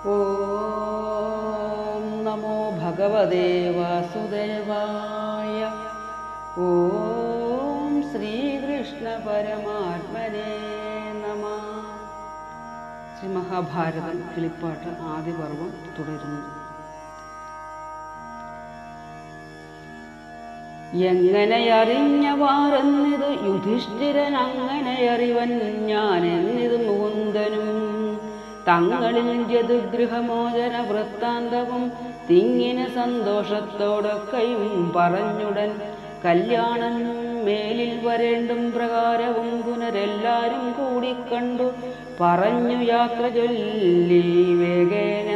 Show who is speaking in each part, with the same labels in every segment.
Speaker 1: ഓം നമോ ഭഗവതേ വാസുദേവായ. ഓം ശ്രീകൃഷ്ണ പരമാത്മനേ നമഃ. ശ്രീ മഹാഭാരതം കിളിപ്പാട്ട് ആദിപർവം തുടരുന്നു. എങ്ങനെയറിഞ്ഞവാറെന്നിതു യുധിഷ്ഠിരൻ, അങ്ങനെയറിവൻ ഞാനെന്നിതു മുകുന്ദനും. തങ്ങളിൽ ജതുഗൃഹമോചന വൃത്താന്തവും തിങ്ങിന സന്തോഷത്തോടൊക്കെയും പറഞ്ഞുടൻ. കല്യാണം മേലിൽ വരേണ്ടും പ്രകാരവും പുനരെല്ലാരും കൂടിക്കണ്ടു പറഞ്ഞു യാത്ര ചൊല്ലി വേഗേന.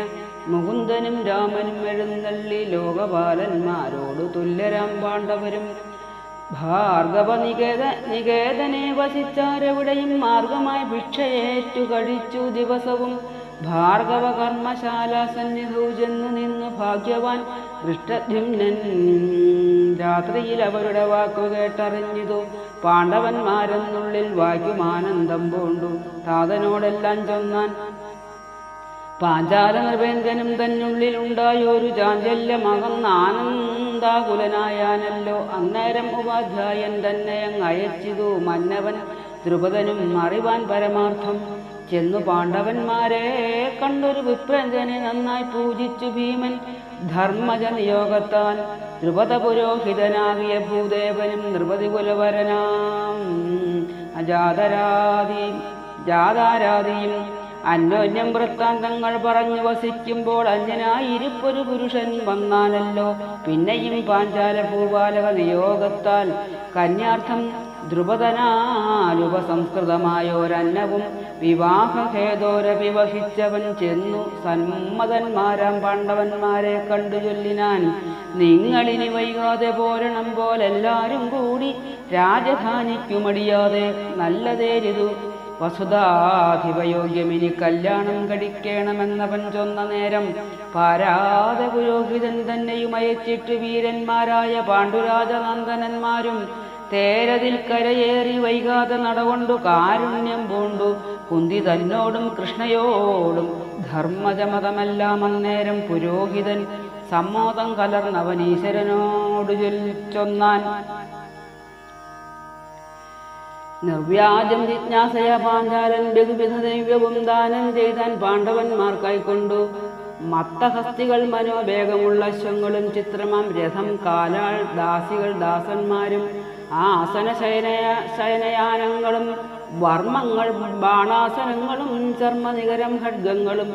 Speaker 1: മുകുന്ദനും രാമനും എഴുന്നള്ളി ലോകപാലന്മാരോടു തുല്യരാം പാണ്ഡവരും. ഭാർഗവ നികേതനെ വസിച്ചാരെവിടെയും മാർഗമായി ഭിക്ഷയേറ്റു കഴിച്ചു ദിവസവും. ഭാർഗവ കർമ്മശാല സന്നിധു ചെന്നു നിന്നു ഭാഗ്യവാൻ ദൃഷ്ടദ്യുമ്നൻ. രാത്രിയിൽ അവരുടെ വാക്കു കേട്ടറിഞ്ഞിതു പാണ്ഡവന്മാരെന്നുള്ളിൽ വായിക്കുമാനന്ദം പൂണ്ടു. താതനോടെല്ലാം ചൊന്നാൻ, പാഞ്ചാല നൃപേന്ദ്രനും തന്നുള്ളിൽ ഉണ്ടായൊരു ചാഞ്ചല്യമകന്നാനന്ദാകുലനായാനല്ലോ. അന്നേരം ഉപാധ്യായൻ തന്നെ അങ്ങയച്ചിതു മന്നവൻ ദ്രുപദനും അറിവാൻ പരമാർത്ഥം. ചെന്നു പാണ്ഡവന്മാരെ കണ്ടൊരു വിപ്രേന്ദ്രനെ നന്നായി പൂജിച്ചു ഭീമൻ ധർമ്മജ നിയോഗത്താൽ. ദ്രുപദ പുരോഹിതനാകിയ ഭൂദേവനും നൃപതികുലവരനാം ജാതാരാദിയും അന്യോന്യം വൃത്താന്തങ്ങൾ പറഞ്ഞു വസിക്കുമ്പോൾ അന്യനായിരിപ്പൊരു പുരുഷൻ വന്നാനല്ലോ. പിന്നെയും പാഞ്ചാല ഭൂപാലക നിയോഗത്താൽ കന്യാർത്ഥം ദ്രുപദനാലുപസംസ്കൃതമായോരന്നവും വിവാഹഹേതോരപി വഹിച്ചവൻ ചെന്നു സന്മതന്മാരാം പാണ്ഡവന്മാരെ കണ്ടു ചൊല്ലിനാൻ. നിങ്ങളിനി വൈകാതെ പോരണം പോലെല്ലാരും കൂടി രാജധാനിക്കുമടിയാതെ നല്ലതേരിതു വസുധാധിപയോഗ്യമിനി കല്യാണം കഴിക്കണമെന്നവൻ ചൊന്ന നേരം പാരാതെ പുരോഹിതൻ തന്നെയും അയച്ചിട്ട് വീരന്മാരായ പാണ്ഡുരാജനന്ദനന്മാരും തേരതിൽ കരയേറി വൈകാതെ നടകൊണ്ടു കാരുണ്യം പൂണ്ടു കുന്തി തന്നോടും കൃഷ്ണയോടും ധർമ്മജമതമെല്ലാം. അന്നേരം പുരോഹിതൻ സമ്മോദം കലർന്നവനീശ്വരനോട് ചൊന്നാൻ, നിർവ്യാജം ജിജ്ഞാസയ പാഞ്ചാലൻ ബഹുവിധ ദ്രവ്യവും ദാനം ചെയ്താൻ പാണ്ഡവന്മാർ കൈക്കൊണ്ടു. മത്തഹസ്തികൾ മനോവേഗമുള്ള അശ്വങ്ങളും ചിത്രമാം രഥം കാലാൾ ദാസികൾ ദാസന്മാരും ആസന ശയനയാനങ്ങളും വർമ്മങ്ങൾ ബാണാസനങ്ങളും ചർമ്മനികരം ഖഡ്ഗങ്ങളും